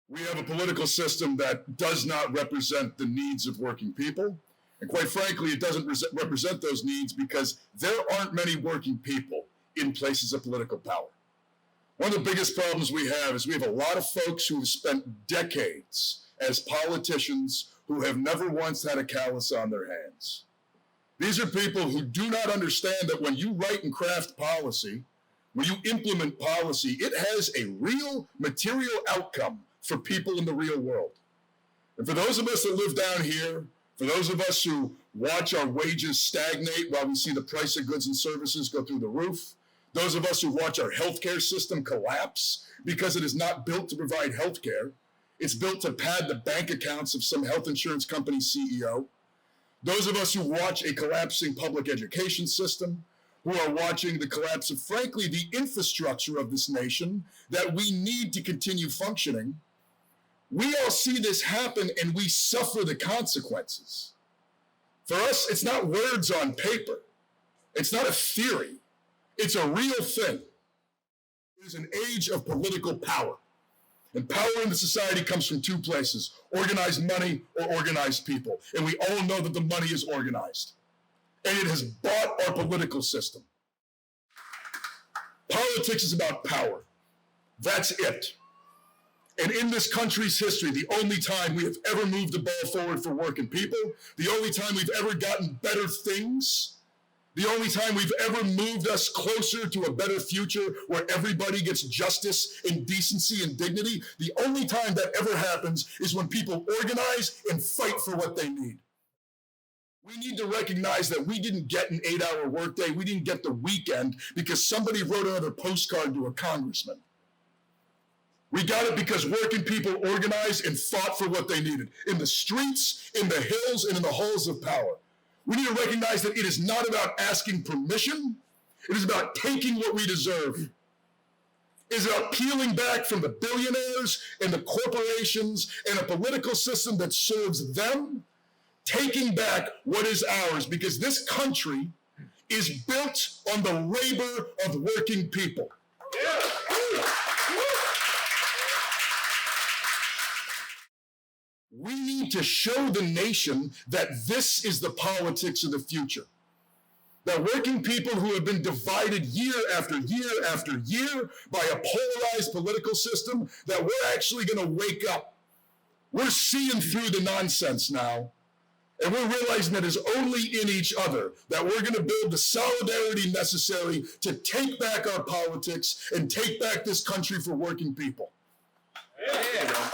We have a political system that does not represent the needs of working people. And quite frankly, it doesn't represent those needs because there aren't many working people in places of political power. One of the biggest problems we have is we have a lot of folks who have spent decades as politicians who have never once had a callus on their hands. These are people who do not understand that when you write and craft policy, when you implement policy, it has a real material outcome for people in the real world. And for those of us that live down here, for those of us who watch our wages stagnate while we see the price of goods and services go through the roof, those of us who watch our healthcare system collapse because it is not built to provide healthcare, it's built to pad the bank accounts of some health insurance company CEO. Those of us who watch a collapsing public education system, who are watching the collapse of, frankly, the infrastructure of this nation that we need to continue functioning, we all see this happen and we suffer the consequences. For us, it's not words on paper. It's not a theory. It's a real thing. It is an age of political power. And power in the society comes from two places: organized money or organized people. And we all know that the money is organized. And it has bought our political system. Politics is about power. That's it. And in this country's history, the only time we have ever moved the ball forward for working people, the only time we've ever gotten better things, the only time we've ever moved us closer to a better future where everybody gets justice and decency and dignity, the only time that ever happens is when people organize and fight for what they need. We need to recognize that we didn't get an 8-hour workday, we didn't get the weekend because somebody wrote another postcard to a congressman. We got it because working people organized and fought for what they needed in the streets, in the hills, and in the halls of power. We need to recognize that it is not about asking permission. It is about taking what we deserve. It is about peeling back from the billionaires and the corporations and a political system that serves them, taking back what is ours, because this country is built on the labor of working people. Yeah. We need to show the nation that this is the politics of the future. That working people who have been divided year after year after year by a polarized political system, that we're actually going to wake up. We're seeing through the nonsense now, and we're realizing that it's only in each other that we're going to build the solidarity necessary to take back our politics and take back this country for working people. Yeah.